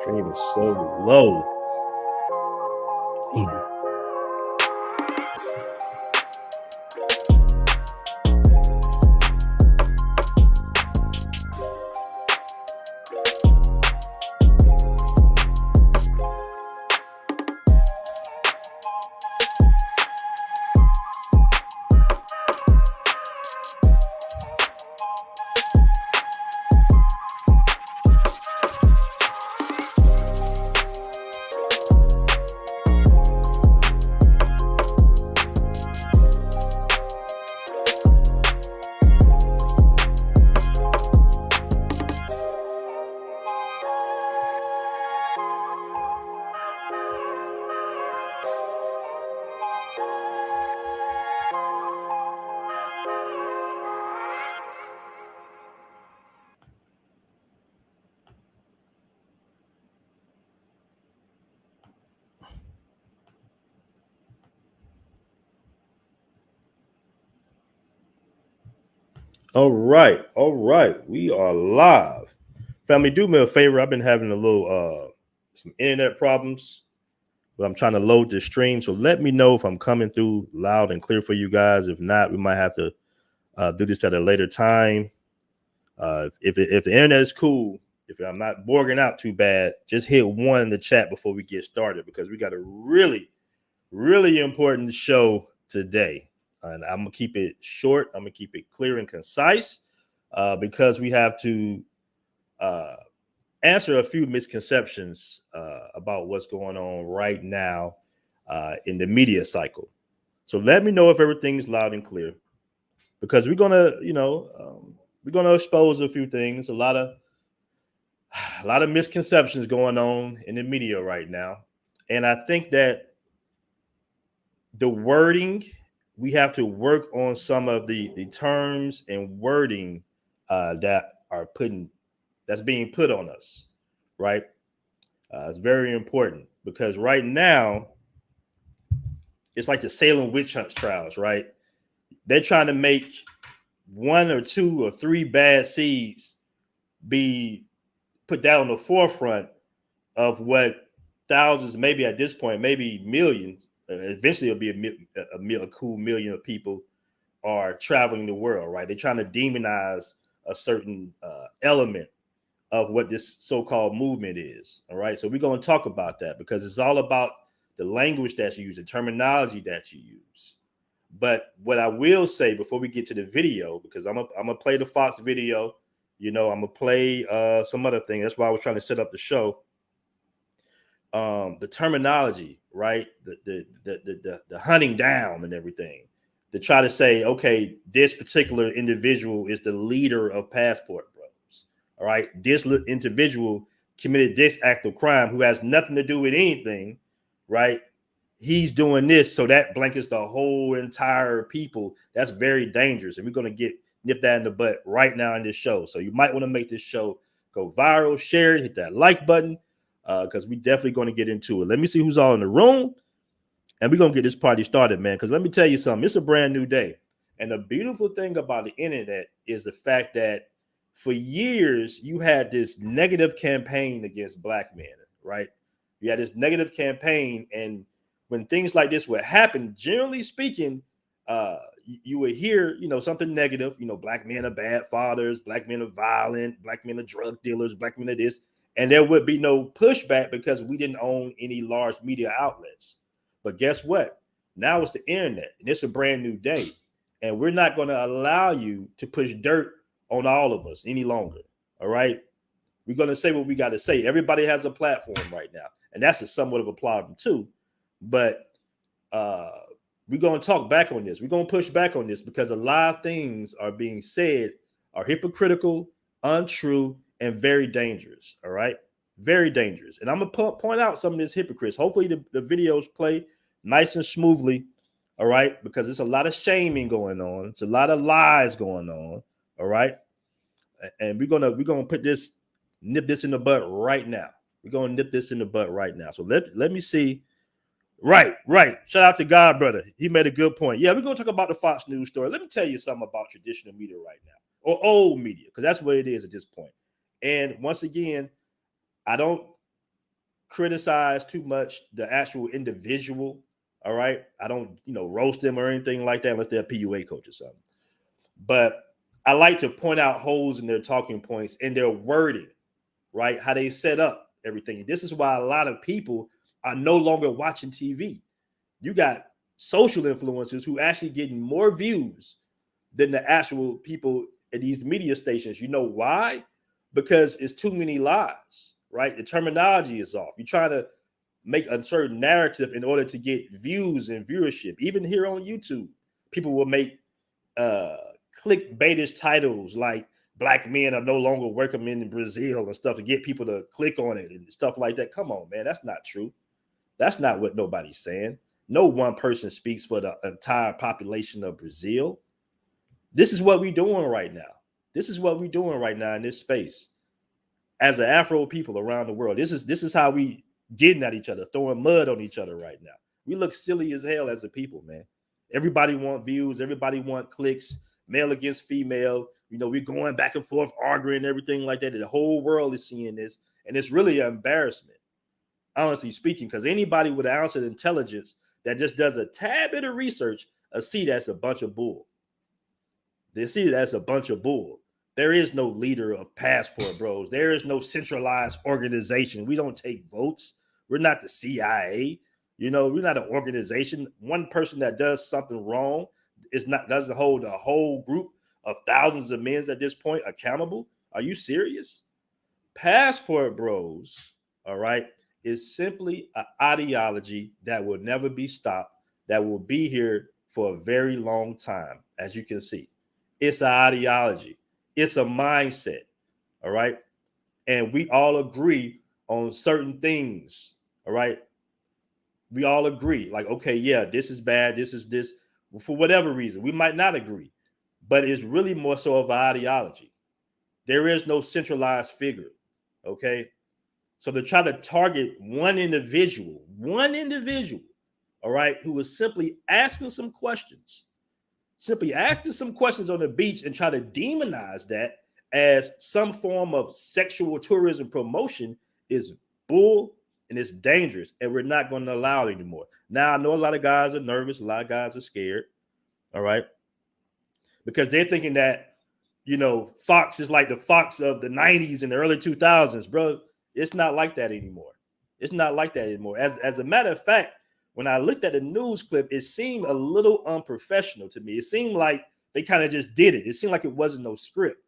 Stream is so low. Damn. All right. We are live. Family, do me a favor. I've been having a little some internet problems, but I'm trying to load the stream. So let me know if I'm coming through loud and clear for you guys. If not, we might have to do this at a later time. If the internet is cool, if I'm not borging out too bad, just hit 1 in the chat before we get started, because we got a really, really important show today. And I'm going to keep it short. I'm going to keep it clear and concise because we have to answer a few misconceptions about what's going on right now in the media cycle. So let me know if everything's loud and clear, because we're going to, we're going to expose a few things, a lot of misconceptions going on in the media right now. And I think that the wording, we have to work on some of the terms and wording that's being put on us, right? It's very important, because right now it's like the Salem witch hunt trials, right? They're trying to make 1 or 2 or 3 bad seeds be put down on the forefront of what thousands, maybe at this point, maybe millions, eventually it'll be a cool million of people are traveling the world, right? They're trying to demonize a certain element of what this so-called movement is. All right. So we're going to talk about that, because it's all about the language that you use, the terminology that you use. But what I will say before we get to the video, because I'm gonna play the Fox video, I'm gonna play some other thing. That's why I was trying to set up the show. The terminology, right? The hunting down and everything, to try to say, okay, this particular individual is the leader of Passport Bros. All right, this individual committed this act of crime who has nothing to do with anything, right? He's doing this, so that blankets the whole entire people. That's very dangerous, and we're going to nip that in the butt right now in this show. So you might want to make this show go viral, share it, hit that like button, because we definitely going to get into it. Let me see who's all in the room, and we're going to get this party started, man, because let me tell you something. It's a brand new day, and the beautiful thing about the internet is the fact that for years you had this negative campaign against black men, right? You had this negative campaign, and when things like this would happen, generally speaking, you would hear, something negative, black men are bad fathers, black men are violent, black men are drug dealers, black men are this, and there would be no pushback because we didn't own any large media outlets. But guess what? Now it's the internet, and it's a brand new day, and we're not going to allow you to push dirt on all of us any longer. All right? We're going to say what we got to say. Everybody has a platform right now, and that's somewhat of a problem too. But we're going to talk back on this. We're going to push back on this, because a lot of things are being said are hypocritical, untrue, and very dangerous. All right. Very dangerous. And I'm going to point out some of these hypocrites. Hopefully the videos play nice and smoothly. All right. Because there's a lot of shaming going on. It's a lot of lies going on. All right. And we're going to nip this in the butt right now. We're going to nip this in the butt right now. So let me see. Right. Shout out to God, brother. He made a good point. Yeah, we're going to talk about the Fox News story. Let me tell you something about traditional media right now, or old media, because that's what it is at this point. And once again, I don't criticize too much the actual individual. All right. I don't, roast them or anything like that unless they're a PUA coach or something. But I like to point out holes in their talking points and their wording, right? How they set up everything. This is why a lot of people are no longer watching TV. You got social influencers who actually getting more views than the actual people at these media stations. You know why? Because it's too many lies, right? The terminology is off. You're trying to make a certain narrative in order to get views and viewership. Even here on YouTube, people will make clickbaitish titles like "Black men are no longer welcome in Brazil" and stuff to get people to click on it and stuff like that. Come on, man, that's not true. That's not what nobody's saying. No one person speaks for the entire population of Brazil. This is what we're doing right now. This is what we're doing right now in this space. As an Afro people around the world, this is how we getting at each other, throwing mud on each other right now. We look silly as hell as a people, man. Everybody want views. Everybody want clicks. Male against female. We're going back and forth, arguing, everything like that. The whole world is seeing this, and it's really an embarrassment, honestly speaking, because anybody with an ounce of intelligence that just does a tad bit of research will see that's a bunch of bull. They see that's a bunch of bull. There is no leader of Passport Bros. There is no centralized organization. We don't take votes. We're not the CIA. We're not an organization. One person that does something wrong doesn't hold a whole group of thousands of men at this point accountable. Are you serious? Passport Bros, all right, is simply an ideology that will never be stopped, that will be here for a very long time, as you can see. It's an ideology. It's a mindset, all right? And we all agree on certain things, all right? We all agree, like, okay, yeah, this is bad, this is this. For whatever reason, we might not agree, but it's really more so of an ideology. There is no centralized figure, okay? So to try to target one individual, all right, who was simply asking some questions on the beach and try to demonize that as some form of sexual tourism promotion is bull, and it's dangerous, and we're not going to allow it anymore. Now, I know a lot of guys are nervous, a lot of guys are scared, all right, because they're thinking that, Fox is like the Fox of the 90s and the early 2000s, bro. It's not like that anymore. It's not like that anymore. As a matter of fact, when I looked at the news clip, it seemed a little unprofessional to me. It seemed like they kind of just did it. It seemed like it wasn't no script.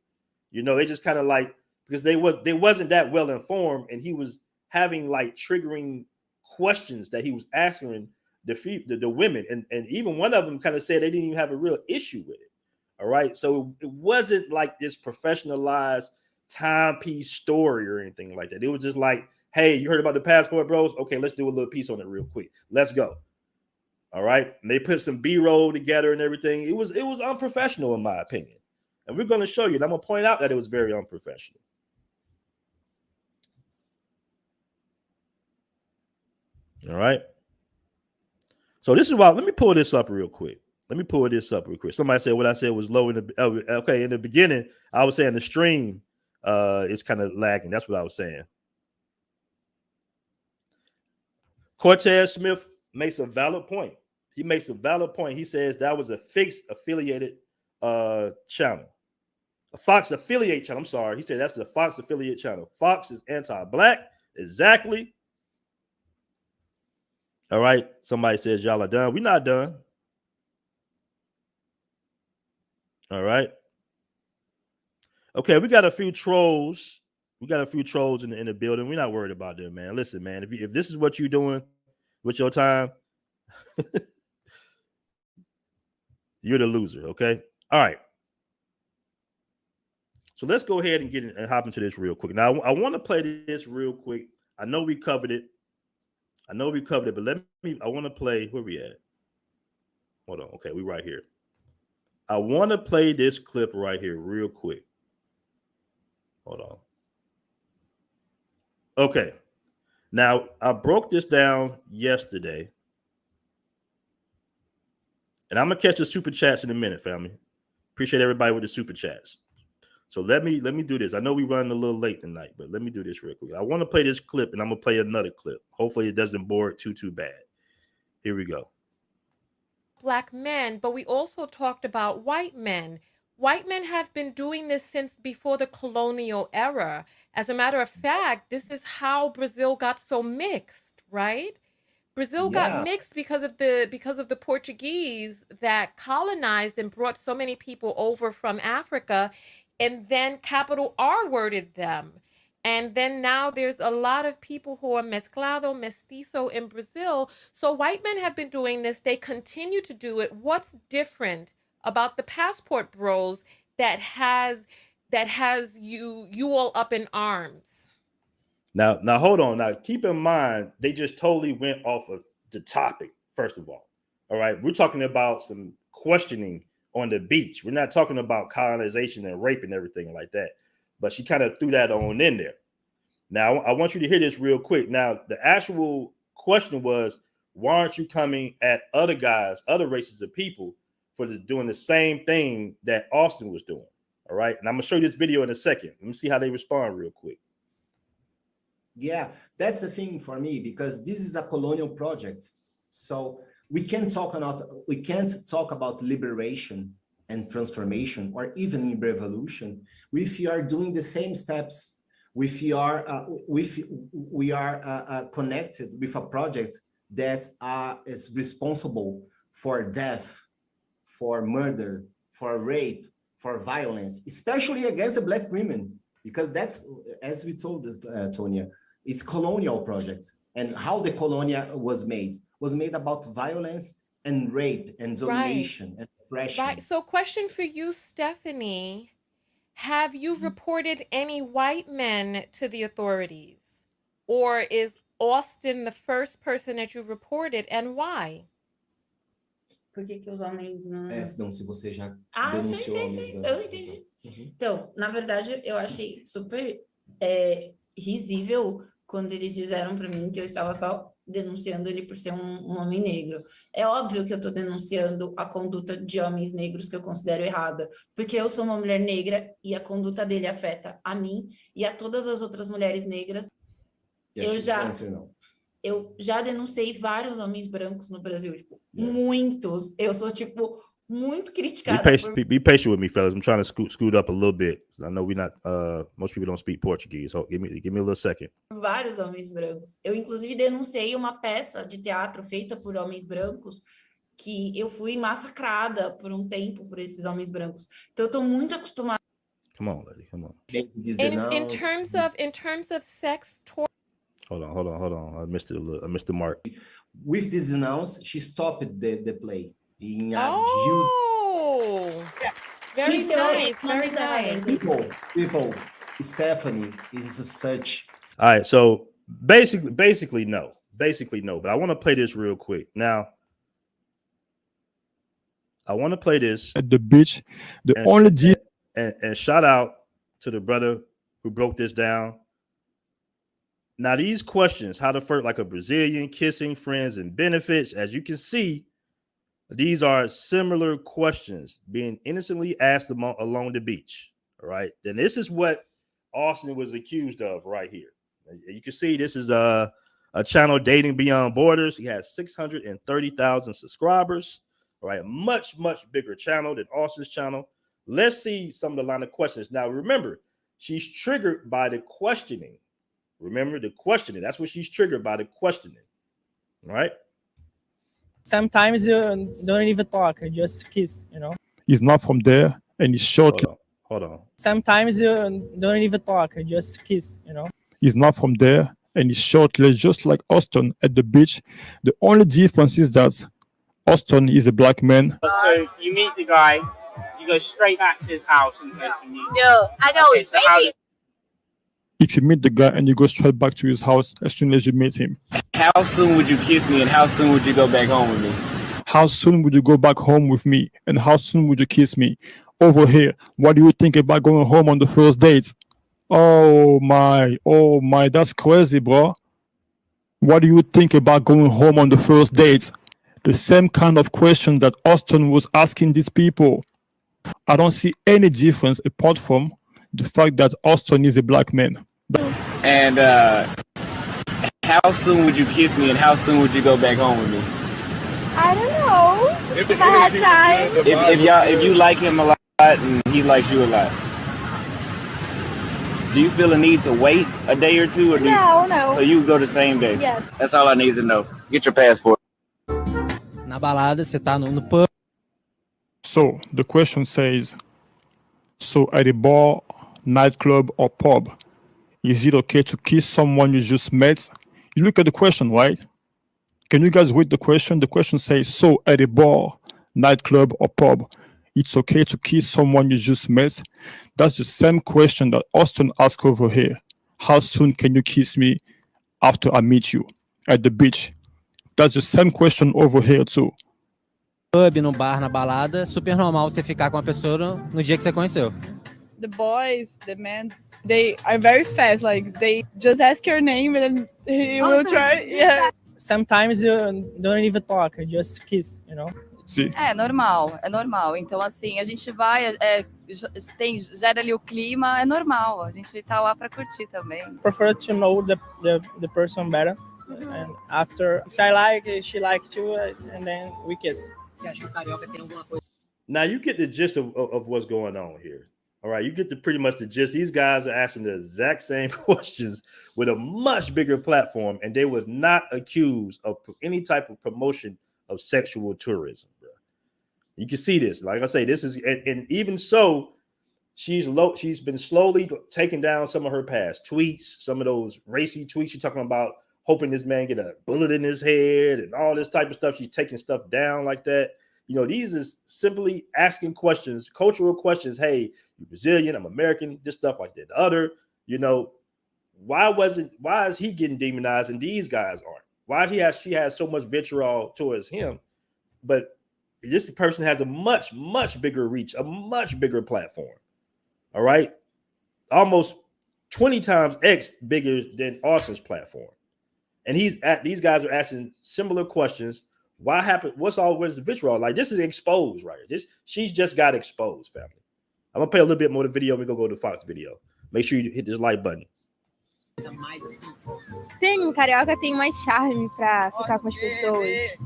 They just kind of like, because they wasn't that well informed, and he was having like triggering questions that he was asking the women, and even one of them kind of said they didn't even have a real issue with it. All right, so it wasn't like this professionalized timepiece story or anything like that. It was just like, hey, you heard about the Passport Bros? Okay, let's do a little piece on it real quick. Let's go. All right, and they put some B-roll together and everything. It was unprofessional in my opinion, and we're going to show you. And I'm going to point out that it was very unprofessional. All right. So this is why. Let me pull this up real quick. Somebody said what I said was low in the. Okay, in the beginning, I was saying the stream is kind of lagging. That's what I was saying. Cortez Smith makes a valid point. He says that was a fixed affiliated channel. A Fox affiliate channel. I'm sorry. He said that's the Fox affiliate channel. Fox is anti-black. Exactly. All right. Somebody says y'all are done. We're not done. All right. Okay, we got a few trolls. In the building. We're not worried about them, man. Listen, man, if this is what you're doing with your time, you're the loser, okay? All right. So let's go ahead and get in and hop into this real quick. Now, I want to play this real quick. I know we covered it, but I want to play, where we at? Hold on. Okay, we right here. I want to play this clip right here real quick. Hold on. Okay. Now, I broke this down yesterday. And I'm going to catch the super chats in a minute, family. Appreciate everybody with the super chats. So let me do this. I know we're running a little late tonight, but let me do this real quick. I want to play this clip, and I'm gonna play another clip. Hopefully, it doesn't bore it too bad. Here we go. Black men, but we also talked about white men. White men have been doing this since before the colonial era. As a matter of fact, this is how Brazil got so mixed, right? Brazil got mixed because of the Portuguese that colonized and brought so many people over from Africa, and then capital R worded them. And then now there's a lot of people who are mezclado, mestizo in Brazil. So white men have been doing this. They continue to do it. What's different about the passport bros that has you all up in arms? Now, hold on. Now, keep in mind, they just totally went off of the topic, first of all. All right. We're talking about some questioning on the beach. We're not talking about colonization and rape and everything like that. But she kind of threw that on in there. Now, I want you to hear this real quick. Now, the actual question was, why aren't you coming at other guys, other races of people for doing the same thing that Austin was doing? All right. And I'm going to show you this video in a second. Let me see how they respond real quick. Yeah, that's the thing for me, because this is a colonial project. So we can't talk about liberation and transformation, or even revolution, if you are doing the same steps, if we are connected with a project that is responsible for death, for murder, for rape, for violence, especially against the Black women, because that's, as we told Tonya, it's colonial project. And how the colonia was made about violence and rape and domination and oppression. Right. So question for you, Stephanie. Have you reported any white men to the authorities? Or is Austin the first person that you reported, and why? Por que os homens não... Não, se você já sei. Eu entendi. Então, na verdade, eu achei super risível quando eles disseram para mim que eu estava só denunciando ele por ser um homem negro. É óbvio que eu estou denunciando a conduta de homens negros que eu considero errada, porque eu sou uma mulher negra e a conduta dele afeta a mim e a todas as outras mulheres negras. Eu já denunciei vários homens brancos no Brasil, tipo, muitos. Eu sou, tipo, muito criticada. Be patient with me, fellas. I'm trying to scoot up a little bit. I know we're not, most people don't speak Portuguese, so give me a little second. Vários homens brancos. Eu, inclusive, denunciei uma peça de teatro feita por homens brancos que eu fui massacrada por um tempo por esses homens brancos. Então, eu tô muito acostumada. Come on, lady, come on. In terms of sex torture. Hold on. I missed the mark. With this denounce, she stopped the play. Very nice. People, Stephanie is such. All right, so basically no, but I want to play this real quick. Now, I want to play this at the beach. And shout out to the brother who broke this down. Now, these questions, how to flirt like a Brazilian, kissing, friends, and benefits, as you can see, these are similar questions being innocently asked along the beach. All right. Then this is what Austin was accused of right here. You can see this is a channel, Dating Beyond Borders. He has 630,000 subscribers. All right. Much bigger channel than Austin's channel. Let's see some of the line of questions. Now, remember, she's triggered by the questioning. Remember the questioning. That's what she's triggered by, the questioning. All right. Sometimes you don't even talk, you just kiss, you know. He's not from there, and he's short. Hold on. Sometimes you don't even talk, you just kiss, you know. He's not from there, and he's short-lived, just like Austin at the beach. The only difference is that Austin is a black man. So you meet the guy, you go straight back to his house and meet. No, I know it's baby. If you meet the guy and you go straight back to his house as soon as you meet him. How soon would you kiss me, and how soon would you go back home with me? How soon would you go back home with me, and how soon would you kiss me? Over here, what do you think about going home on the first date? Oh my, that's crazy, bro. What do you think about going home on the first date? The same kind of question that Austin was asking these people. I don't see any difference apart from the fact that Austin is a black man. And how soon would you kiss me, and how soon would you go back home with me? I don't know. If I had time. If you like him a lot and he likes you a lot, do you feel a need to wait a day or two, or No. so you go the same day? Yes. That's all I need to know. Get your passport. Na balada, você tá no pub. So the question says, so at a bar, nightclub, or pub, is it okay to kiss someone you just met? You look at the question, right? Can you guys read the question? The question says, so at a bar, nightclub, or pub, it's okay to kiss someone you just met? That's the same question that Austin asked over here. How soon can you kiss me after I meet you at the beach? That's the same question over here too. Pub, no bar, na balada, super normal você ficar com a pessoa no dia que você conheceu. The boys, the men, they are very fast. Like they just ask your name and then he will try. Yeah. Sometimes you don't even talk, you just kiss, you know? Sim. É normal. Então, assim, a gente vai, gera ali o clima, é normal. A gente tá lá para curtir também. Prefer to know the person better. And after, if I like, she likes too, and then we kiss. Você acha que o carioca tem alguma coisa? Now you get the gist of what's going on here. All right, you get pretty much the gist. These guys are asking the exact same questions with a much bigger platform, and they were not accused of any type of promotion of sexual tourism, bro. You can see this. Like I say, this is, and even so, she's been slowly taking down some of her past tweets, some of those racy tweets she's talking about, hoping this man get a bullet in his head and all this type of stuff. She's taking stuff down like that. You know, these is simply asking questions, cultural questions. Hey, you're Brazilian, I'm American, this stuff like that. The other, you know, why is he getting demonized and these guys aren't? She has so much vitriol towards him, but this person has a much, much bigger reach, a much bigger platform. All right. Almost 20 times X bigger than Austin's platform. And these guys are asking similar questions. Why happened? What's the vitriol? Like, this is exposed, right? She's just got exposed, family. I'm gonna play a little bit more of the video. We're gonna go to Fox video. Make sure you hit this like button. Carioca tem mais charme pra ficar com as pessoas.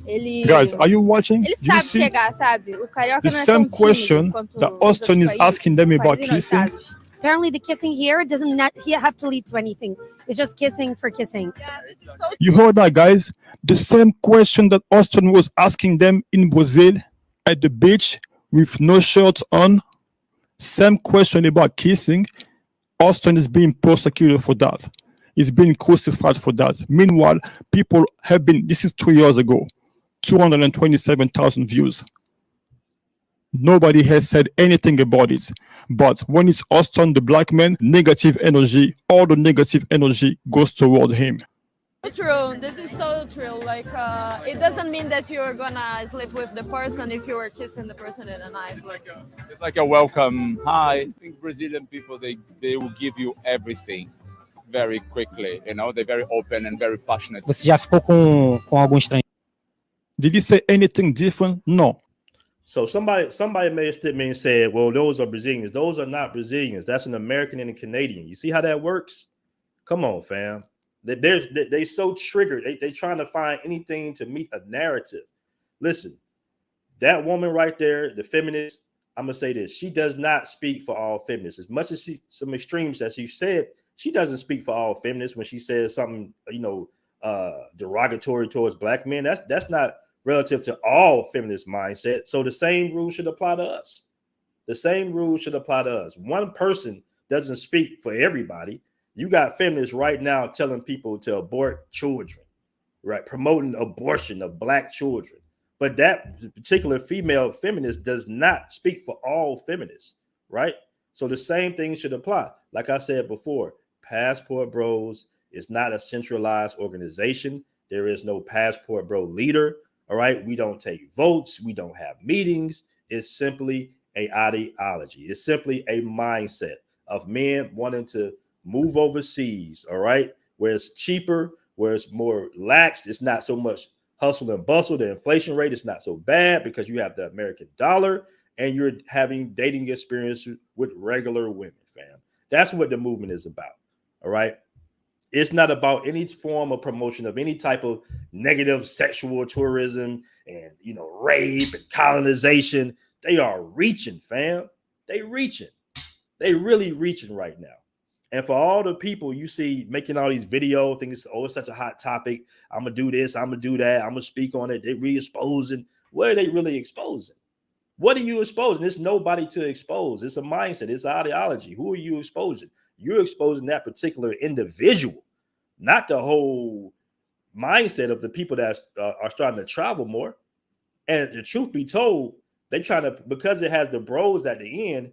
Ele, guys, are you watching? Ele sabe chegar, sabe? O carioca the não é same tão question that Austin is asking them about kissing. Apparently the kissing here doesn't have to lead to anything. It's just kissing for kissing. Yeah, this is so You heard that, guys? The same question that Austin was asking them in Brazil at the beach with no shirts on. Same question about kissing. Austin is being persecuted for that. He's being crucified for that. Meanwhile, people have been, this is 2 years ago, 227,000 views. Nobody has said anything about it. But when it's Austin, the black man, negative energy, all the negative energy goes toward him. true. This is so true. Like, it doesn't mean that you're gonna sleep with the person if you were kissing the person in the night. It's like a welcome. Hi. I think Brazilian people, they will give you everything very quickly. You know, they're very open and very passionate. Você já ficou com algum estrangeiro? Did he say anything different? No. So somebody made a statement and said, well, those are Brazilians. Those are not Brazilians. That's an American and a Canadian. You see how that works? Come on, fam. They're so triggered. They trying to find anything to meet a narrative. Listen, that woman right there, the feminist, I'm going to say this. She does not speak for all feminists. As much as some extremes that she said, she doesn't speak for all feminists when she says something, derogatory towards black men. That's not relative to all feminist mindset. So the same rule should apply to us. The same rule should apply to us. One person doesn't speak for everybody. You got feminists right now telling people to abort children, right? Promoting abortion of black children. But that particular female feminist does not speak for all feminists, right? So the same thing should apply. Like I said before, Passport Bros is not a centralized organization. There is no Passport Bro leader. All right. We don't take votes. We don't have meetings. It's simply an ideology. It's simply a mindset of men wanting to move overseas. All right. Where it's cheaper, where it's more lax. It's not so much hustle and bustle. The inflation rate is not so bad because you have the American dollar and you're having dating experience with regular women. fam. That's what the movement is about. All right. It's not about any form of promotion of any type of negative sexual tourism and, you know, rape and colonization. They are reaching, fam. They reaching. They really reaching right now. And for all the people you see making all these videos, thinking, oh, it's such a hot topic. I'm going to do this. I'm going to do that. I'm going to speak on it. They're re-exposing. What are they really exposing? What are you exposing? There's nobody to expose. It's a mindset. It's ideology. Who are you exposing? You're exposing that particular individual, not the whole mindset of the people that are starting to travel more. And the truth be told, they trying to, because it has the bros at the end,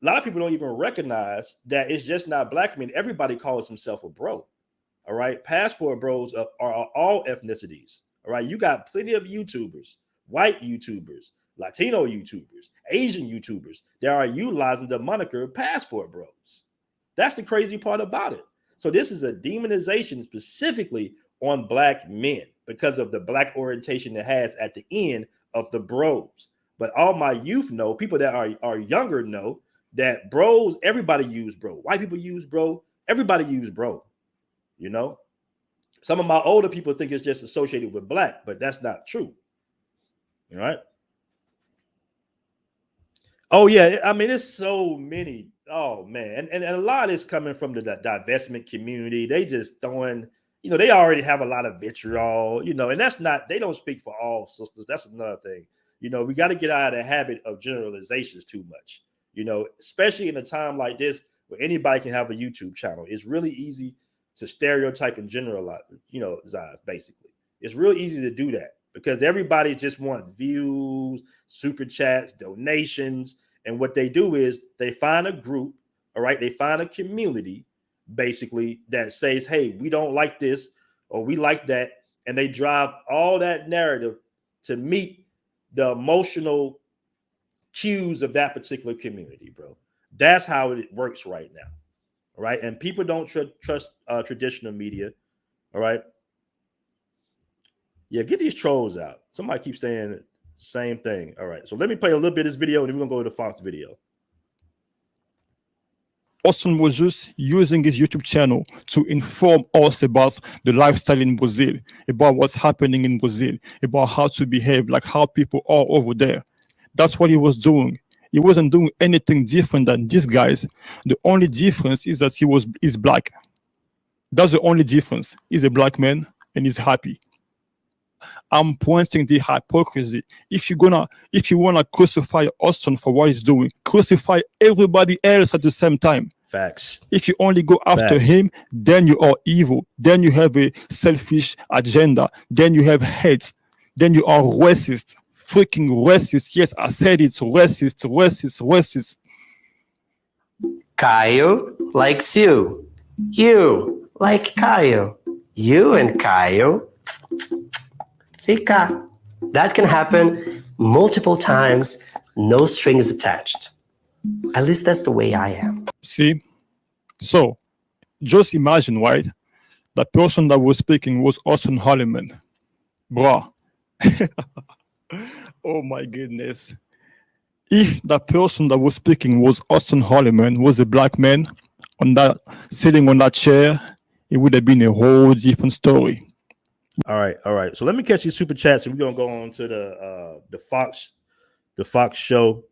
a lot of people don't even recognize that it's just not black men. Everybody calls himself a bro. All right. Passport bros are all ethnicities. All right. You got plenty of YouTubers, white YouTubers, Latino YouTubers, Asian YouTubers that are utilizing the moniker passport bros. That's the crazy part about it. So this is a demonization specifically on black men because of the black orientation it has at the end of the bros. But all my youth know, people that are younger know that bros, everybody use bro. White people use bro. Everybody use bro. You know, some of my older people think it's just associated with black, but that's not true. All right. Oh, yeah. I mean, it's so many. Oh, man. And a lot is coming from the divestment community. They just throwing, you know, they already have a lot of vitriol, you know, and that's not, they don't speak for all sisters. That's another thing. You know, we got to get out of the habit of generalizations too much, you know, especially in a time like this where anybody can have a YouTube channel. It's really easy to stereotype and generalize, you know, basically. It's real easy to do that because everybody just wants views, super chats, donations. And what they do is they find a group, all right? They find a community, basically, that says, hey, we don't like this or we like that. And they drive all that narrative to meet the emotional cues of that particular community, bro. That's how it works right now, all right? And people don't trust traditional media, all right? Yeah, get these trolls out. Somebody keeps saying same thing. All right, so let me play a little bit of this video, and then we're gonna go to the Fox video. Austin was just using his YouTube channel to inform us about the lifestyle in Brazil, about what's happening in Brazil, about how to behave, like how people are over there. That's what he was doing. He wasn't doing anything different than these guys. The only difference is that he's black. That's the only difference. He's a black man and he's happy. I'm pointing the hypocrisy. If you wanna crucify Austin for what he's doing, crucify everybody else at the same time. Facts. If you only go after him, then you are evil. Then you have a selfish agenda. Then you have hate. Then you are racist. Freaking racist. Yes, I said it's racist, racist, racist. Kyle likes you. You like Kyle. You and Kyle. See, that can happen multiple times, no strings attached. At least that's the way I am. See? So, just imagine, right? The person that was speaking was Austin Holliman. Bruh. Oh my goodness. If the person that was speaking was Austin Holliman, was a black man sitting on that chair, it would have been a whole different story. All right. So let me catch these super chats, and we're gonna go on to the Fox show.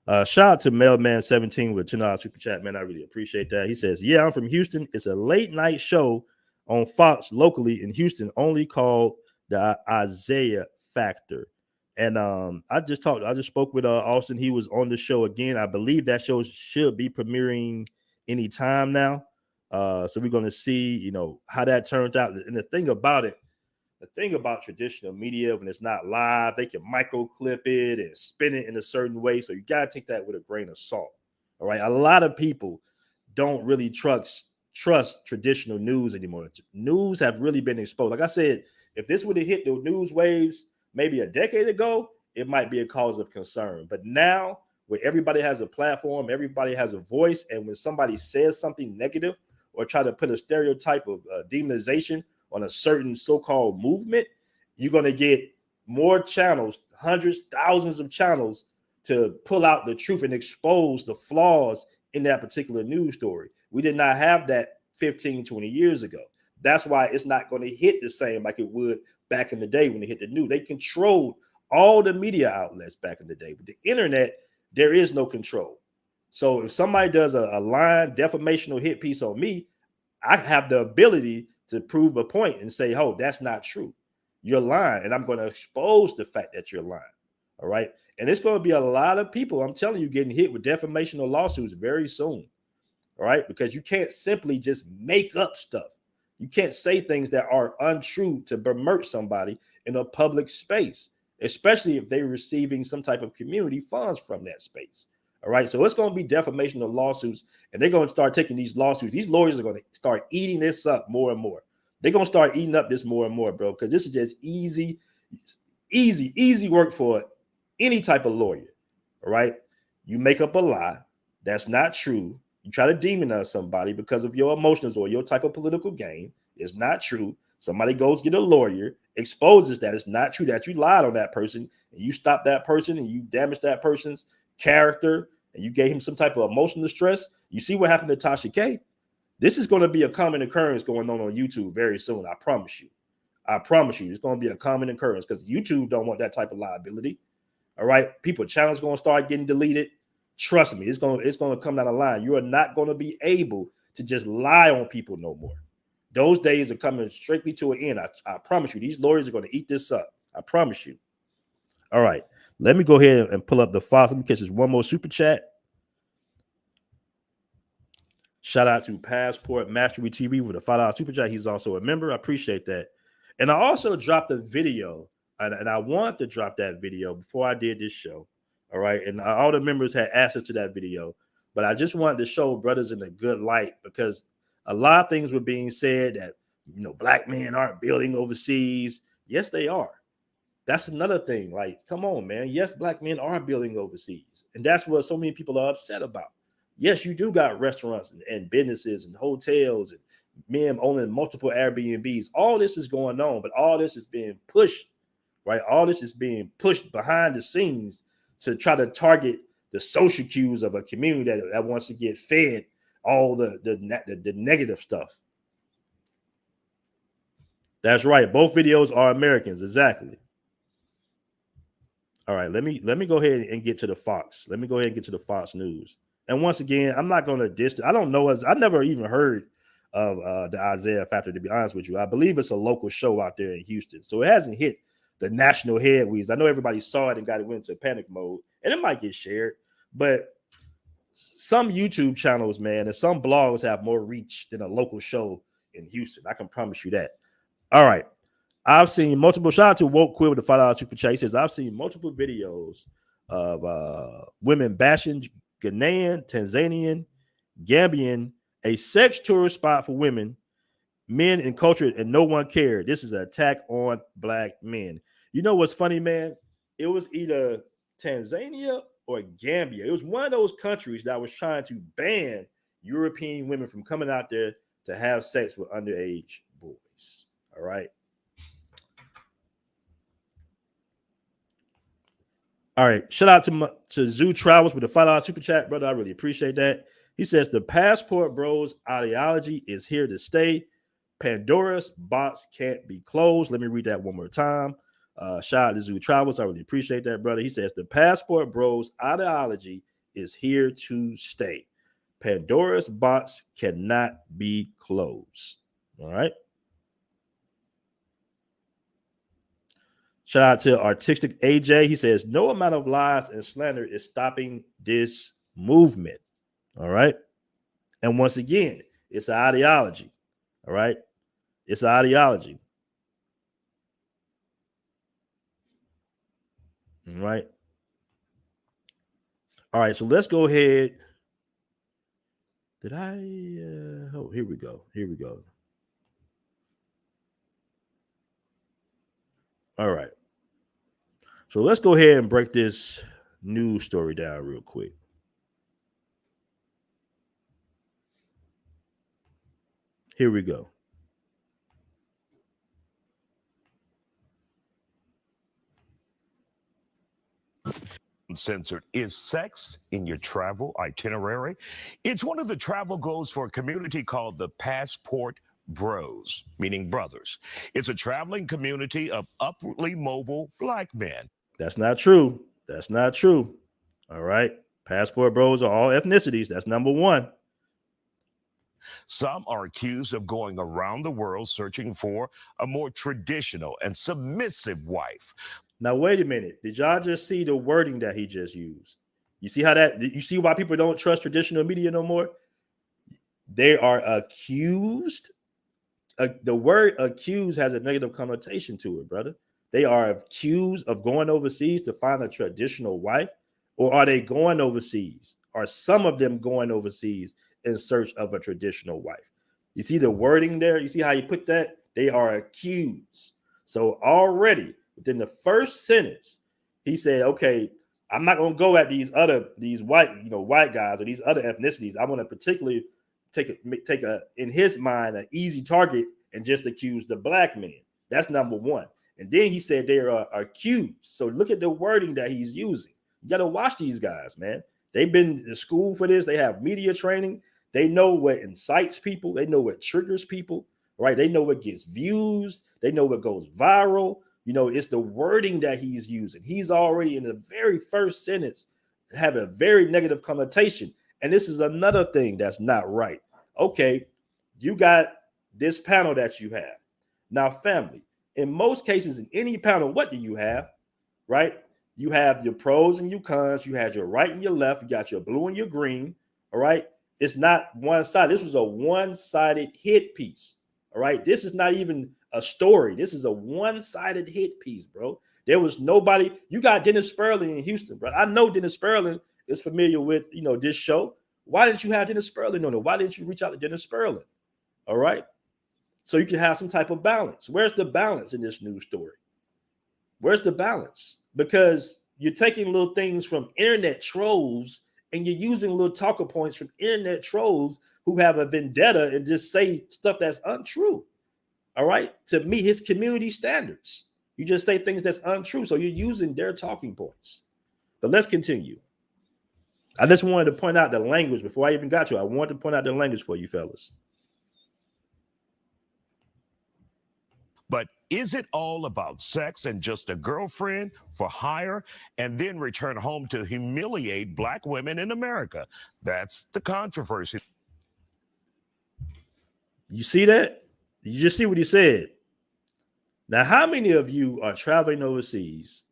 Shout out to Mailman17 with $10 super chat, man. I really appreciate that. He says, "Yeah, I'm from Houston. It's a late night show on Fox locally in Houston, only called the Isaiah Factor." And I just spoke with Austin. He was on the show again. I believe that show should be premiering anytime now. So we're gonna see, you know, how that turns out. And the thing about traditional media, when it's not live, they can micro clip it and spin it in a certain way. So you got to take that with a grain of salt. All right. A lot of people don't really trust traditional news anymore. News have really been exposed. Like I said, if this would have hit the news waves maybe a decade ago, it might be a cause of concern. But now, where everybody has a platform, everybody has a voice, and when somebody says something negative or try to put a stereotype of demonization on a certain so-called movement, you're going to get more channels, hundreds, thousands of channels to pull out the truth and expose the flaws in that particular news story. We did not have that 15, 20 years ago. That's why it's not going to hit the same like it would back in the day when it hit the news. They controlled all the media outlets back in the day. With the internet, there is no control. So if somebody does a lying, defamational hit piece on me, I have the ability to prove a point and say, oh, that's not true. You're lying. And I'm going to expose the fact that you're lying. All right. And it's going to be a lot of people, I'm telling you, getting hit with defamational lawsuits very soon. All right. Because you can't simply just make up stuff. You can't say things that are untrue to besmirch somebody in a public space, especially if they're receiving some type of community funds from that space. All right. So it's going to be defamational lawsuits, and they're going to start taking these lawsuits. These lawyers are going to start eating this up more and more. They're going to start eating up this more and more, bro, because this is just easy work for any type of lawyer. All right. You make up a lie that's not true. You try to demonize somebody because of your emotions or your type of political gain. It's not true. Somebody goes get a lawyer, exposes that it's not true, that you lied on that person, and you stop that person and you damage that person's character, and you gave him some type of emotional distress. You see what happened to Tasha K? This is going to be a common occurrence going on YouTube very soon. I promise you. I promise you, it's going to be a common occurrence because YouTube don't want that type of liability. All right. People channels going to start getting deleted. Trust me, it's going to come down the line. You are not going to be able to just lie on people no more. Those days are coming strictly to an end. I promise you, these lawyers are going to eat this up. I promise you. All right. Let me go ahead and pull up the files. Let me catch this one more super chat. Shout out to Passport Mastery TV with a $5 super chat. He's also a member. I appreciate that. And I also dropped a video, and I wanted to drop that video before I did this show. All right. And all the members had access to that video, but I just wanted to show brothers in a good light because a lot of things were being said that, black men aren't building overseas. Yes, they are. That's another thing. Like, come on, man. Yes, black men are building overseas. And that's what so many people are upset about. Yes, you do got restaurants and businesses and hotels and men owning multiple Airbnbs. All this is going on, but all this is being pushed, right? All this is being pushed behind the scenes to try to target the social cues of a community that wants to get fed all the negative stuff. That's right. Both videos are Americans. Exactly. All right. Let me go ahead and get to the Fox. Let me go ahead and get to the Fox News. And once again, I'm not going to distance. I don't know. I never even heard of the Isaiah Factor, to be honest with you. I believe it's a local show out there in Houston. So it hasn't hit the national headwinds. I know everybody saw it and went into panic mode, and it might get shared, but some YouTube channels, man, and some blogs have more reach than a local show in Houston. I can promise you that. All right. I've seen multiple, shout out to Woke Queer with the $5 super chat. He says, I've seen multiple videos of women bashing Ghanaian, Tanzanian, Gambian, a sex tourist spot for women, men, and culture, and no one cared. This is an attack on black men. You know what's funny, man? It was either Tanzania or Gambia. It was one of those countries that was trying to ban European women from coming out there to have sex with underage boys. All right. All right. Shout out to Zoo Travels with the $5 super chat, brother. I really appreciate that. He says the Passport Bros ideology is here to stay. Pandora's box can't be closed. Let me read that one more time. Shout out to Zoo Travels. I really appreciate that, brother. He says the Passport Bros ideology is here to stay. Pandora's box cannot be closed. All right. Shout out to Artistic AJ. He says, no amount of lies and slander is stopping this movement. All right. And once again, it's an ideology. All right. It's an ideology. All right. All right. So let's go ahead. Did I? Oh, here we go. Here we go. All right. So let's go ahead and break this news story down real quick. Here we go. Censored. Is sex in your travel itinerary? It's one of the travel goals for a community called the Passport Bros, meaning brothers. It's a traveling community of upwardly mobile black men. That's not true. That's not true. All right. Passport Bros are all ethnicities. That's number one. Some are accused of going around the world searching for a more traditional and submissive wife. Now, wait a minute. Did y'all just see the wording that he just used? You see how that, you see why people don't trust traditional media no more? They are accused. The word accused has a negative connotation to it, brother. They are accused of going overseas to find a traditional wife, or are they going overseas? Are some of them going overseas in search of a traditional wife? You see the wording there? You see how you put that? They are accused. So already within the first sentence, he said, okay, I'm not going to go at these white guys or these other ethnicities. I want to particularly take a in his mind an easy target and just accuse the black men. That's number one. And then he said they are accused. So look at the wording that he's using. You got to watch these guys, man. They've been to school for this. They have media training. They know what incites people. They know what triggers people, right? They know what gets views. They know what goes viral. You know, it's the wording that he's using. He's already in the very first sentence have a very negative connotation. And this is another thing that's not right. Okay, you got this panel that you have. Now, family, in most cases, in any panel, what do you have, right? You have your pros and your cons. You had your right and your left. You got your blue and your green, all right? It's not one-sided. This was a one-sided hit piece, all right? This is not even a story. This is a one-sided hit piece, bro. There was nobody. You got Dennis Sperling in Houston, bro. I know Dennis Sperling is familiar with, this show. Why didn't you have Dennis Sperling on it? Why didn't you reach out to Dennis Sperling? All right. So you can have some type of balance. Where's the balance in this news story? Where's the balance? Because you're taking little things from internet trolls and you're using little talker points from internet trolls who have a vendetta and just say stuff that's untrue. All right. To meet his community standards. You just say things that's untrue. So you're using their talking points. But let's continue. I just wanted to point out the language before I even got to it. I wanted to point out the language for you fellas. But is it all about sex and just a girlfriend for hire and then return home to humiliate black women in America? That's the controversy. You see that? You just see what he said. Now, how many of you are traveling overseas,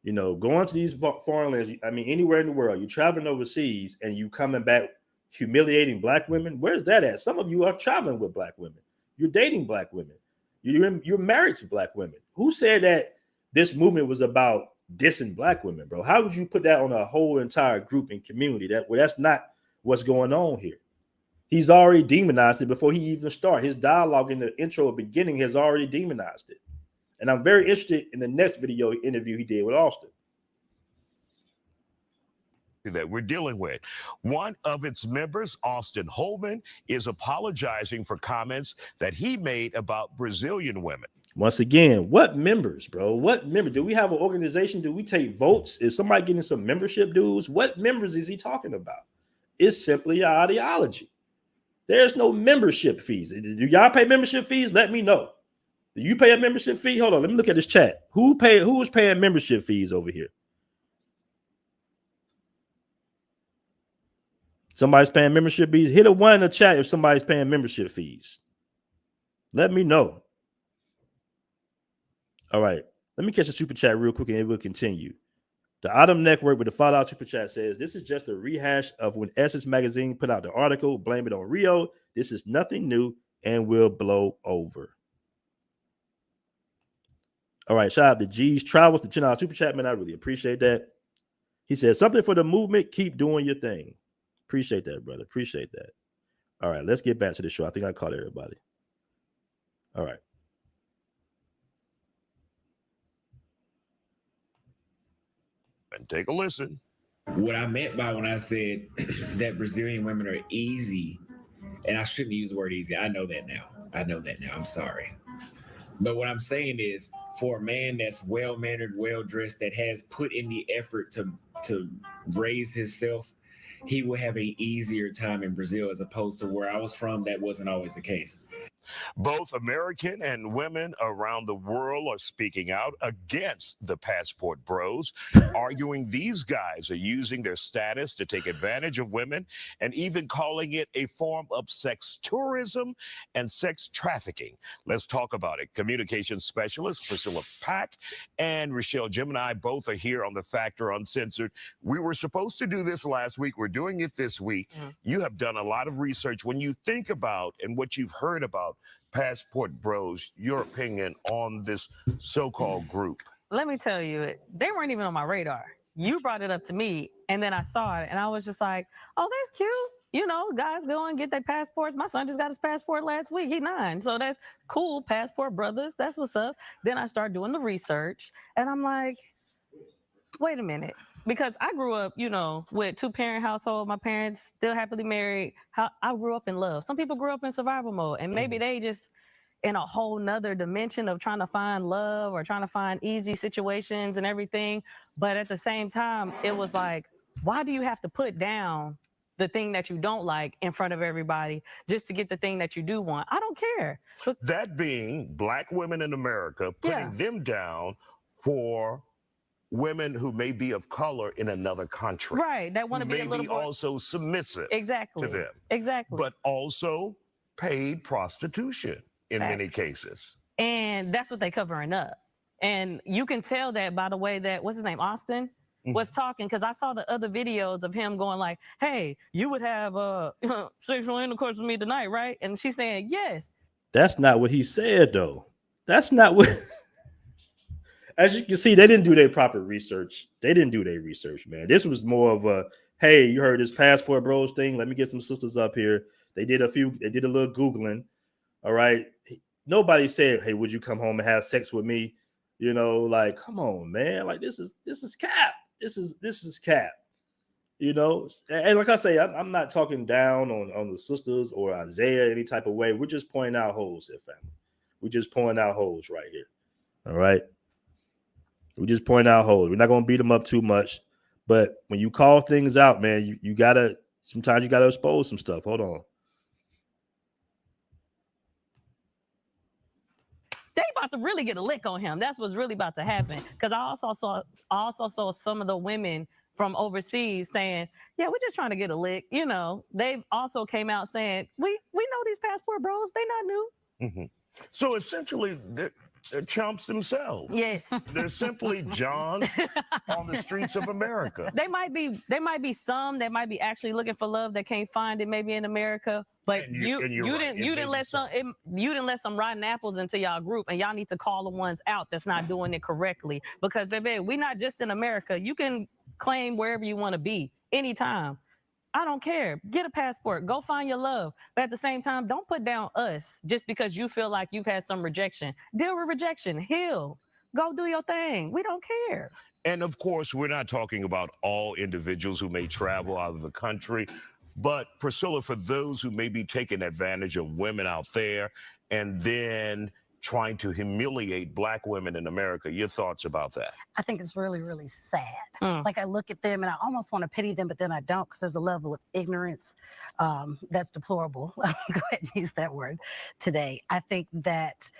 going to these foreign lands? I mean, anywhere in the world, you're traveling overseas and you coming back humiliating black women. Where's that at? Some of you are traveling with black women. You're dating black women. You're married to black women. Who said that this movement was about dissing black women, bro? How would you put that on a whole entire group and community? That's not what's going on here. He's already demonized it before he even started. His dialogue in the intro beginning has already demonized it. And I'm very interested in the next video interview he did with Austin. That we're dealing with. One of its members, Austin Holman, is apologizing for comments that he made about Brazilian women. Once again, what members, bro? What member? Do we have an organization? Do we take votes? Is somebody getting some membership dues? What members is he talking about? It's simply an ideology. There's no membership fees. Do y'all pay membership fees? Let me know. Do you pay a membership fee? Hold on, let me look at this chat. Who is paying membership fees over here? Somebody's paying membership fees. Hit a 1 in the chat if somebody's paying membership fees. Let me know. All right. Let me catch a super chat real quick and it will continue. The Autumn Network with the $5 super chat says, this is just a rehash of when Essence Magazine put out the article, blame it on Rio. This is nothing new and will blow over. All right. Shout out to G's Travels, the $10 super chat, man. I really appreciate that. He said, something for the movement. Keep doing your thing. Appreciate that, brother. Appreciate that. All right. Let's get back to the show. I think I caught everybody. All right. And take a listen. What I meant by when I said that Brazilian women are easy, and I shouldn't use the word easy. I know that now. I'm sorry. But what I'm saying is for a man that's well-mannered, well-dressed, that has put in the effort to raise himself, he will have an easier time in Brazil, as opposed to where I was from. That wasn't always the case. Both American and women around the world are speaking out against the passport bros, arguing these guys are using their status to take advantage of women and even calling it a form of sex tourism and sex trafficking. Let's talk about it. Communications specialist Priscilla Pack and Rochelle Gemini both are here on The Factor Uncensored. We were supposed to do this last week. We're doing it this week. You have done a lot of research. When you think about and what you've heard about passport bros, your opinion on this so-called group? Let me tell you, they weren't even on my radar. You brought it up to me, and then I saw it, and I was just like, oh, that's cute. You know, guys go and get their passports. My son just got his passport last week. He's 9. So that's cool. Passport brothers. That's what's up. Then I started doing the research, and I'm like, wait a minute. Because I grew up, you know, with 2-parent household. My parents still happily married. I grew up in love. Some people grew up in survival mode, and maybe they just in a whole nother dimension of trying to find love or trying to find easy situations and everything. But at the same time, it was like, why do you have to put down the thing that you don't like in front of everybody just to get the thing that you do want? I don't care. That being Black women in America, putting them down for women who may be of color in another country. Right, that want to be a little more also submissive exactly to them. Exactly. But also paid prostitution in many Facts. cases. And that's what they covering up. And you can tell that by the way that, what's his name, Austin, was talking, because I saw the other videos of him going like, hey, you would have sexual intercourse with me tonight, right? And she's saying, yes. That's not what he said, though. That's not what... As you can see, they didn't do their proper research. They didn't do their research, man. This was more of a, hey, you heard this passport bros thing? Let me get some sisters up here. They did a little Googling. All right. Nobody said, hey, would you come home and have sex with me? You know, like, come on, man. Like, this is cap. This is cap. You know, and like I say, I'm not talking down on the sisters or Isaiah any type of way. We're just pointing out holes here, family. We're just pointing out holes right here. All right. We just point out holes. We're not going to beat them up too much. But when you call things out, man, you got to, sometimes you got to expose some stuff. Hold on. They about to really get a lick on him. That's what's really about to happen. Because I also saw some of the women from overseas saying, yeah, we're just trying to get a lick. You know, they also came out saying, we know these passport bros. They not new. So essentially, they're chumps themselves. Yes. They're simply Johns on the streets of America. There might be some that might be actually looking for love that can't find it maybe in America. But you didn't let some rotten apples into y'all group, and y'all need to call the ones out that's not doing it correctly. Because baby, we're not just in America. You can claim wherever you want to be anytime. I don't care. Get a passport. Go find your love. But at the same time, don't put down us just because you feel like you've had some rejection. Deal with rejection. Heal. Go do your thing. We don't care. And of course, we're not talking about all individuals who may travel out of the country. But Priscilla, for those who may be taking advantage of women out there and then trying to humiliate Black women in America, your thoughts about that? I think it's really, really sad. Like, I look at them and I almost want to pity them, but then I don't, because there's a level of ignorance that's deplorable. Go ahead and use that word today. I think that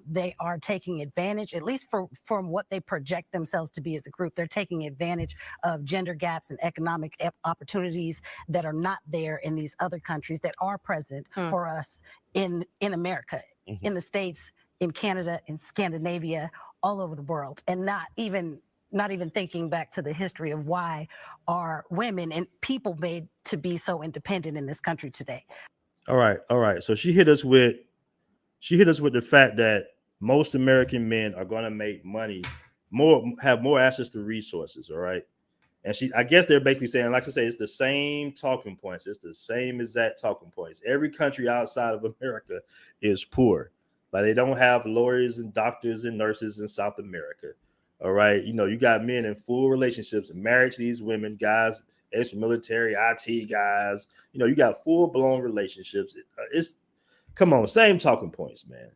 they are taking advantage, at least from what they project themselves to be as a group. They're taking advantage of gender gaps and economic opportunities that are not there in these other countries that are present for us in America, in the States, in Canada, in Scandinavia, all over the world, and not even thinking back to the history of why are women and people made to be so independent in this country today. All right. So she hit us with the fact that most American men are going to make money, have more access to resources. All right. And I guess they're basically saying, like I say, it's the same talking points. It's the same exact talking points. Every country outside of America is poor. Like, they don't have lawyers and doctors and nurses in South America. All right. You know, you got men in full relationships and married to these women, guys, ex-military, IT guys. You know, you got full blown relationships. Come on, same talking points, man.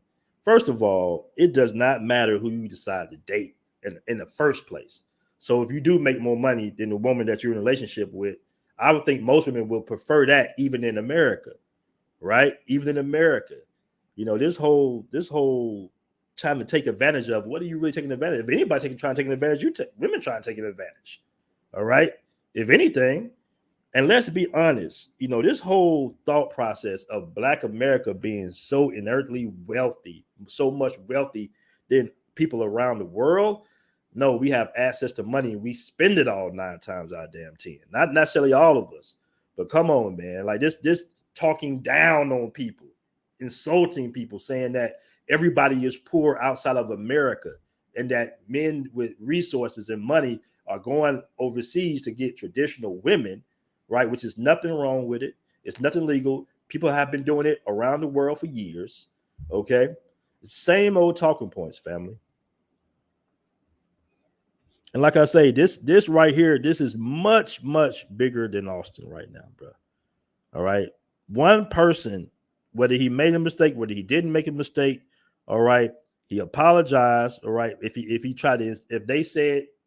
First of all, it does not matter who you decide to date in the first place. So if you do make more money than the woman that you're in a relationship with, I would think most women will prefer that even in America, right? Even in America, you know, this whole trying to take advantage of, what are you really taking advantage of? If anybody trying to take advantage, women trying to take an advantage. All right. If anything, and let's be honest, you know, this whole thought process of Black America being so inertly wealthy, so much wealthy than people around the world. No, we have access to money and we spend it all 9 times out of damn 10. Not necessarily all of us, but come on, man. Like this talking down on people, insulting people, saying that everybody is poor outside of America and that men with resources and money are going overseas to get traditional women, right? Which is nothing wrong with it. It's nothing legal. People have been doing it around the world for years. Okay. Same old talking points, family. And like I say, this right here, this is much, much bigger than Austin right now, bro. All right. One person, whether he made a mistake, whether he didn't make a mistake, all right, he apologized. All right. If he tried to, if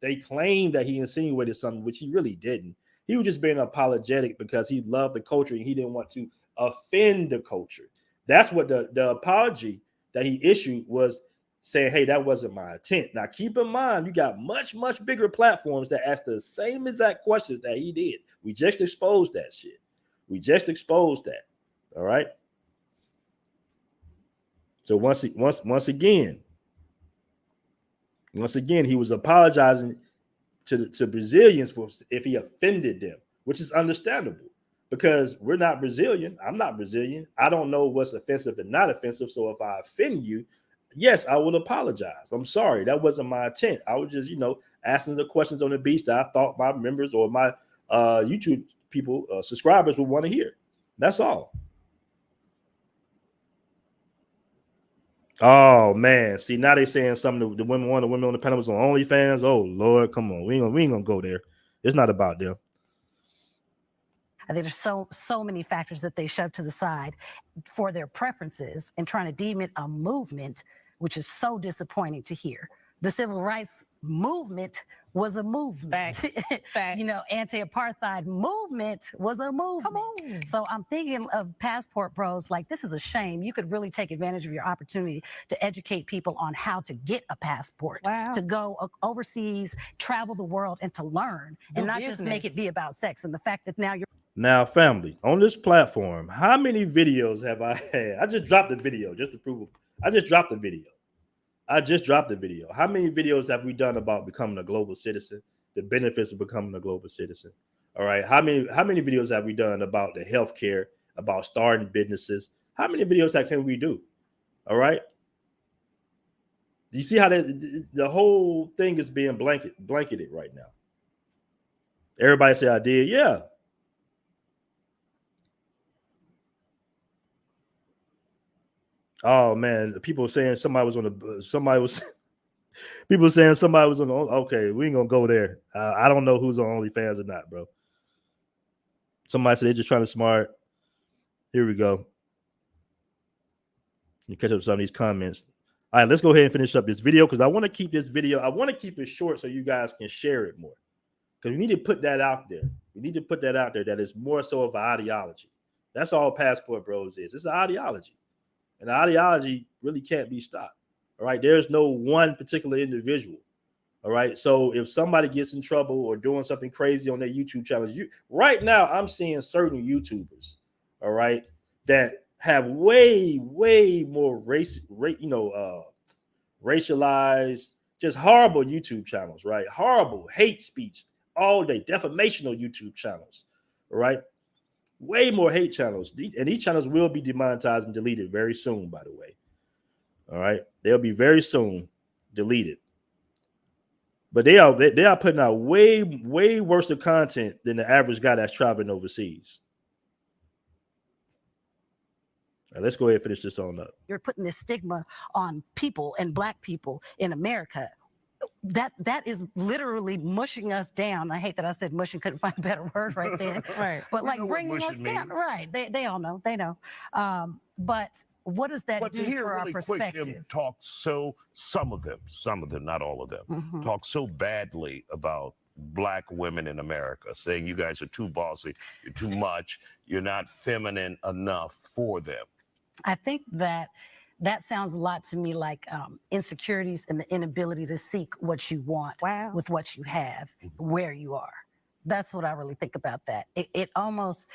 they claimed that he insinuated something, which he really didn't. He was just being apologetic because he loved the culture and he didn't want to offend the culture. That's what the apology that he issued was, saying, hey, that wasn't my intent. Now, keep in mind, you got much, much bigger platforms that ask the same exact questions that he did. We just exposed that shit. We just exposed that. All right. So once again, he was apologizing to Brazilians for if he offended them, which is understandable because we're not Brazilian. I'm not Brazilian. I don't know what's offensive and not offensive. So if I offend you, yes, I will apologize. I'm sorry. That wasn't my intent. I was just, asking the questions on the beach that I thought my members or my YouTube people, subscribers would want to hear. That's all. Oh, man. See, now they saying something the women on the panel was on OnlyFans. Oh, Lord, come on. We ain't gonna go there. It's not about them. I think there's so many factors that they shove to the side for their preferences and trying to deem it a movement, which is so disappointing to hear. The civil rights movement was a movement. Facts. Anti-apartheid movement was a movement. Come on. So I'm thinking of passport bros, like this is a shame. You could really take advantage of your opportunity to educate people on how to get a passport, to go overseas, travel the world, and to learn, and not just make it be about sex. And the fact that now, family, on this platform, how many videos have I had? I just dropped the video just to prove it. I just dropped the video. How many videos have we done about becoming a global citizen, the benefits of becoming a global citizen? All right. How many videos have we done about the healthcare, about starting businesses? How many videos can we do? All right. Do you see how the whole thing is being blanketed right now? Everybody say I did. Yeah. Oh man, people saying somebody was on the okay, we ain't gonna go there. I don't know who's on OnlyFans or not, bro. Somebody said they're just trying to smart. Here we go. You catch up some of these comments. All right, let's go ahead and finish up this video because I want to keep this video. I want to keep it short so you guys can share it more. Because we need to put that out there. That it's more so of an ideology. That's all Passport Bros is. It's an ideology. And the ideology really can't be stopped. All right. There's no one particular individual. All right. So if somebody gets in trouble or doing something crazy on their YouTube channel, right now I'm seeing certain YouTubers, all right, that have way more racialized, just horrible YouTube channels, right? Horrible hate speech all day, defamational YouTube channels. All right. Way more hate channels, and these channels will be demonetized and deleted very soon, by the way. All right, they'll be very soon deleted. But they are putting out way worse content than the average guy that's traveling overseas. Now, let's go ahead and finish this on up. you're putting this stigma on people and Black people in America. That is literally mushing us down. I hate that I said mushing, couldn't find a better word right there. Right. But like bringing us down. Right. They all know. They know. But what does that But do to hear for our really quick them perspective? talk some of them, not all of them, Mhm. talk so badly about Black women in America, saying you guys are too bossy, you're too much, you're not feminine enough for them. I think that sounds a lot to me like insecurities and the inability to seek what you want with what you have, where you are. That's what I really think about that. It almost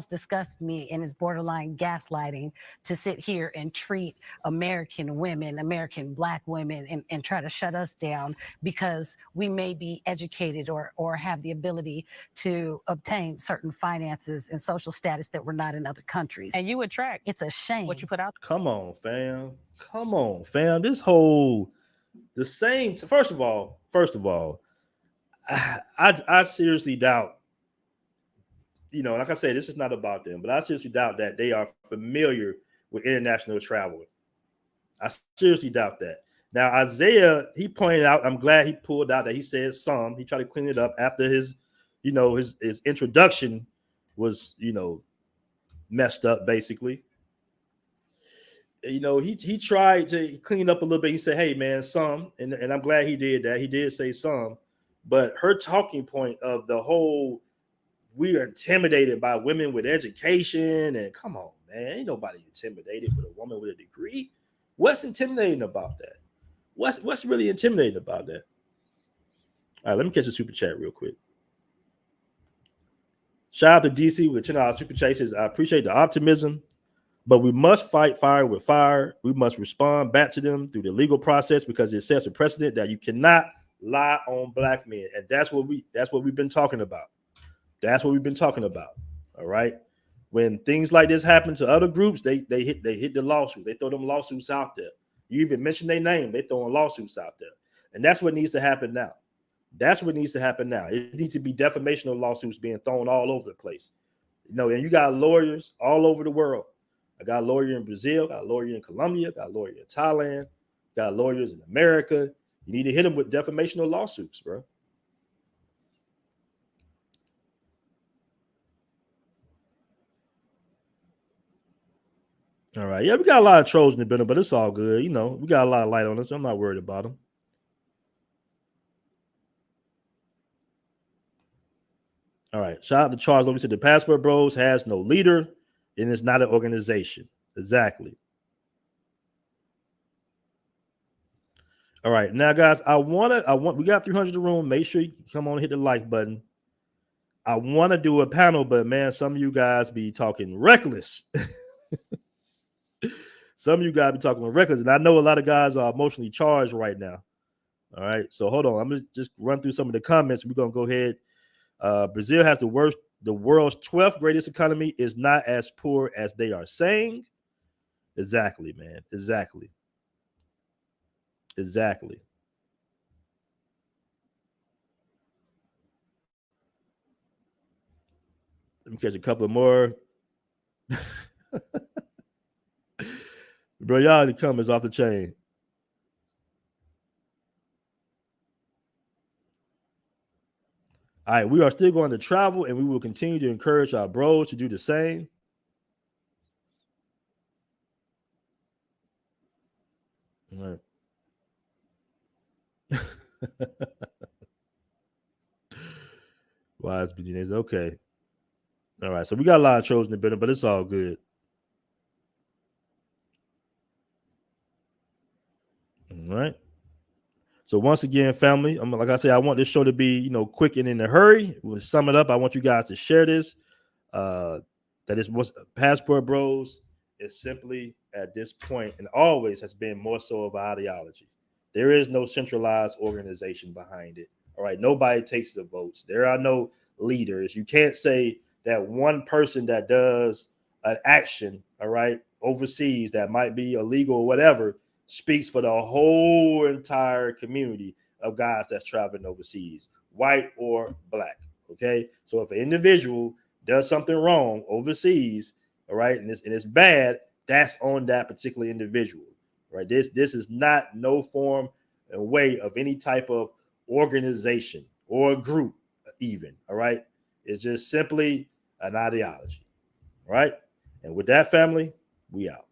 disgusts me and is borderline gaslighting to sit here and treat American women, American Black women, and try to shut us down because we may be educated or have the ability to obtain certain finances and social status that we're not in other countries. And you attract. It's a shame. What you put out. Come on, fam. Come on, fam. This whole the same. First of all, I seriously doubt. You know, like I said, this is not about them, but I seriously doubt that they are familiar with international travel. I seriously doubt that. Now, Isaiah, he pointed out, I'm glad he pulled out that he said some. He tried to clean it up after his introduction was, messed up, basically. He tried to clean up a little bit. He said, hey, man, some, and I'm glad he did that. He did say some, but her talking point of the whole, we are intimidated by women with education, and come on, man, ain't nobody intimidated with a woman with a degree. What's intimidating about that? What's really intimidating about that? All right, let me catch a super chat real quick. Shout out to DC with $10 super chat. Says, I appreciate the optimism, but we must fight fire with fire. We must respond back to them through the legal process because it sets a precedent that you cannot lie on Black men, and that's what we've been talking about. That's what we've been talking about. All right. When things like this happen to other groups, they hit the lawsuits. They throw them lawsuits out there. You even mention their name, they throwing lawsuits out there. And that's what needs to happen now. That's what needs to happen now. It needs to be defamational lawsuits being thrown all over the place. And you got lawyers all over the world. I got a lawyer in Brazil, got a lawyer in Colombia, got a lawyer in Thailand, got lawyers in America. You need to hit them with defamational lawsuits, bro. All right. Yeah, we got a lot of trolls in the building, but it's all good. We got a lot of light on us. So I'm not worried about them. All right. Shout out to Charles Logan. Said the Passport Bros has no leader and it's not an organization. Exactly. All right. Now, guys, we got 300 in the room. Make sure you come on and hit the like button. I want to do a panel, but man, some of you guys be talking reckless. Some of you guys be talking reckless, and I know a lot of guys are emotionally charged right now. All right, so hold on. I'm gonna just run through some of the comments. We're gonna go ahead. Brazil has the world's 12th greatest economy. Is not as poor as they are saying. Exactly, man. Exactly. Let me catch a couple more. Bro, y'all the comments off the chain. All right, we are still going to travel, and we will continue to encourage our bros to do the same. All right. Wise beginners. Okay. All right, so we got a lot of trolls in the building, but it's all good. All right. So once again, family, like I said, I want this show to be, quick and in a hurry. We'll sum it up. I want you guys to share this. That is what Passport Bros is simply at this point and always has been more so of an ideology. There is no centralized organization behind it. All right. Nobody takes the votes. There are no leaders. You can't say that one person that does an action, all right, overseas that might be illegal or whatever, speaks for the whole entire community of guys that's traveling overseas, white or Black. Okay. So if an individual does something wrong overseas, all right, and it's bad, that's on that particular individual. Right. This is not no form and way of any type of organization or group, even. All right. It's just simply an ideology. All right. And with that, family, we out.